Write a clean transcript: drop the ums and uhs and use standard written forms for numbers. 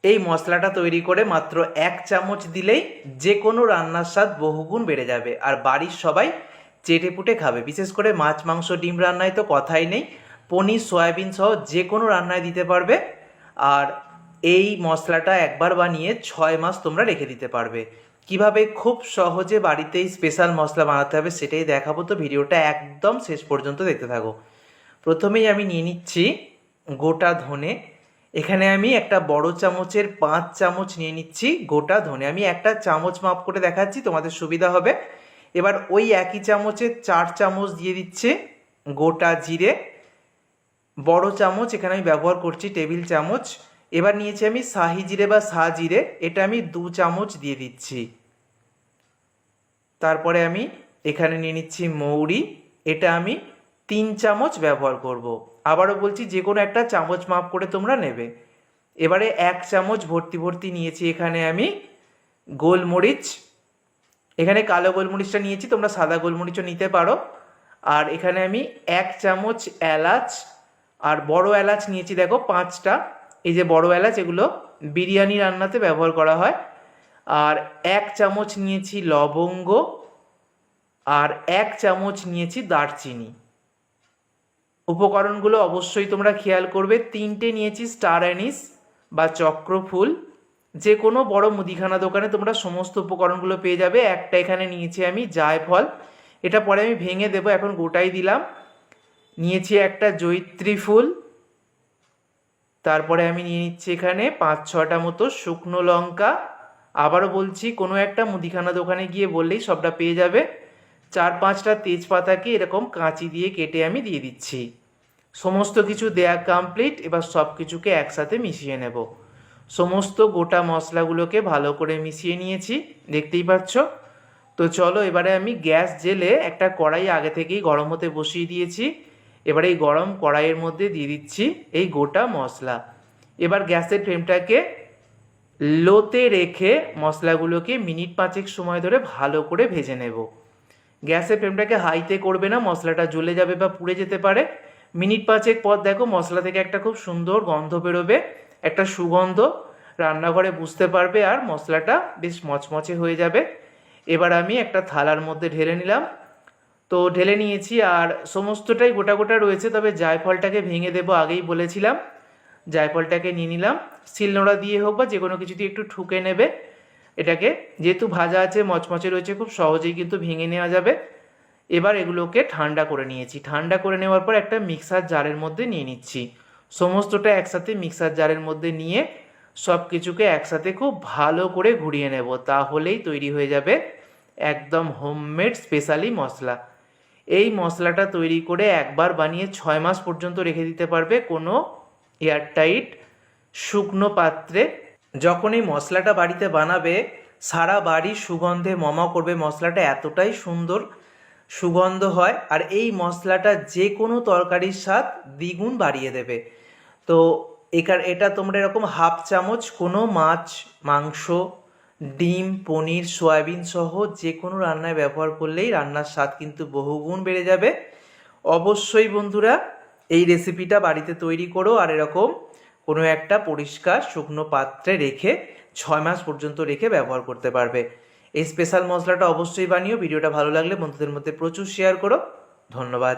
এই মশলাটা তৈরি করে মাত্র 1 চামচ দিলেই যে কোনো রান্নার স্বাদ বহুগুণ বেড়ে যাবে, আর বাড়ির সবাই চেটেপুটে খাবে। বিশেষ করে মাছ, মাংস, ডিম রান্নায় তো কথাই নেই, পনির, সয়াবিন সহ যে কোনো রান্নায় দিতে পারবে। আর এই মশলাটা একবার বানিয়ে 6 মাস তোমরা রেখে দিতে পারবে। কিভাবে খুব সহজে বাড়িতেই স্পেশাল মশলা বানাতে হবে সেটাই দেখাবো, তো ভিডিওটা একদম শেষ পর্যন্ত দেখতে থাকো। প্রথমেই আমি নিয়ে নিচ্ছি গোটা ধনে। এখানে আমি একটা বড় চামচের 5 চামচ নিয়ে নিচ্ছি গোটা ধনে। আমি একটা চামচ মাপ করে দেখাচ্ছি, তোমাদের সুবিধা হবে। এবার ওই একই চামচের 4 চামচ দিয়ে দিচ্ছে গোটা জিরে। বড় চামচ এখানে আমি ব্যবহার করছি টেবিল চামচ। এবার নিয়েছি আমি শাহি জিরে বা সাজিরে, এটা আমি 2 চামচ দিয়ে দিচ্ছি। তারপরে আমি এখানে নিয়ে নিচ্ছি মৌরি, এটা আমি 3 চামচ ব্যবহার করব। আবারও বলছি, যে কোনো একটা চামচ মাপ করে তোমরা নেবে। এবারে 1 চামচ ভর্তি ভর্তি নিয়েছি এখানে আমি গোলমরিচ। এখানে কালো গোলমরিচটা নিয়েছি, তোমরা সাদা গোলমরিচও নিতে পারো। আর এখানে আমি 1 চামচ এলাচ, আর বড় এলাচ নিয়েছি দেখো 5টা। এই যে বড় এলাচ, এগুলো বিরিয়ানি রান্নাতে ব্যবহার করা হয়। আর 1 চামচ নিয়েছি লবঙ্গ, আর 1 চামচ নিয়েছি দারচিনি। উপকরণগুলো অবশ্যই তোমরা খেয়াল করবে। 3টে নিয়েছি স্টার অ্যানিস বা চক্রফুল, যে কোনো বড় মুদিখানা দোকানে তোমরা সমস্ত উপকরণগুলো পেয়ে যাবে। একটা এখানে নিয়েছি আমি জায়ফল, এটা পরে আমি ভেঙে দেবো, এখন গোটাই দিলাম। নিয়েছি একটা জয়িত্রী ফুল। তারপরে আমি নিয়ে নিচ্ছি এখানে 5-6টা মতো শুকনো লঙ্কা। আবারও বলছি, কোনো একটা মুদিখানা দোকানে গিয়ে বললেই সবটা পেয়ে যাবে। 4-5টা তেজপাতাকে এরকম কাঁচি দিয়ে কেটে আমি দিয়ে দিচ্ছি। সমস্ত কিছু দেয়া কমপ্লিট। এবার সব কিছুকে একসাথে মিশিয়ে নেব। সমস্ত গোটা মশলাগুলোকে ভালো করে মিশিয়ে নিয়েছি, দেখতেই পাচ্ছ। তো চলো, এবারে আমি গ্যাস জেলে একটা কড়াই আগে থেকেই গরম হতে বসিয়ে দিয়েছি। এবারে এই গরম কড়াইয়ের মধ্যে দিয়ে দিচ্ছি এই গোটা মশলা। এবার গ্যাসের ফ্লেমটাকে লোতে রেখে মশলাগুলোকে মিনিট 5 সময় ধরে ভালো করে ভেজে নেব। গ্যাসের ফ্লেমটাকে হাইতে করবে না, মশলাটা জ্বলে যাবে বা পুড়ে যেতে পারে। মিনিট 5 পর দেখো মশলা থেকে একটা খুব সুন্দর গন্ধ বেরোবে, একটা সুগন্ধ রান্নাঘরে বুঝতে পারবে, আর মশলাটা বেশ মচমচে হয়ে যাবে। এবার আমি একটা থালার মধ্যে ঢেলে নিলাম। তো ঢেলে নিয়েছি, আর সমস্তটাই গোটা গোটা রয়েছে, তবে জায়ফলটাকে ভেঙে দেবো, আগেই বলেছিলাম। জায়ফলটাকে নিয়ে নিলাম, শিলনোড়া দিয়ে হোক বা যে কোনো কিছু দিয়ে একটু ঠুকে নেবে এটাকে। যেহেতু ভাজা আছে, মচমচে রয়েছে, খুব সহজেই কিন্তু ভেঙে নেওয়া যাবে। এবার এগুলোকে ঠান্ডা করে নিয়েছি। ঠান্ডা করে নেওয়ার পর একটা মিক্সার জারের মধ্যে নিয়ে নিচ্ছি। সমস্তটা একসাথে মিক্সার জারের মধ্যে নিয়ে সব কিছুকে একসাথে খুব ভালো করে ঘুরিয়ে নেব, তাহলেই তৈরি হয়ে যাবে একদম হোমমেড স্পেশালি মশলা। এই মশলাটা তৈরি করে একবার বানিয়ে 6 মাস পর্যন্ত রেখে দিতে পারবে কোনো এয়ারটাইট শুকনো পাত্রে। যখন এই মশলাটা বাড়িতে বানাবে, সারা বাড়ি সুগন্ধে মমা করবে। মশলাটা এতটাই সুন্দর সুগন্ধ হয়, আর এই মশলাটা যে কোনো তরকারির স্বাদ দ্বিগুণ বাড়িয়ে দেবে। তো এটা তোমরা এরকম 1/2 চামচ কোনো মাছ, মাংস, ডিম, পনির, সয়াবিন সহ যে কোনো রান্নায় ব্যবহার করলেই রান্নার স্বাদ কিন্তু বহুগুণ বেড়ে যাবে। অবশ্যই বন্ধুরা এই রেসিপিটা বাড়িতে তৈরি করো, আর এরকম কোনো একটা পরিষ্কার শুকনো পাত্রে রেখে 6 মাস পর্যন্ত রেখে ব্যবহার করতে পারবে। এই স্পেশাল মশলাটা অবশ্যই বানিও। ভিডিওটা ভালো লাগলে বন্ধুদের মধ্যে প্রচুর শেয়ার করো। ধন্যবাদ।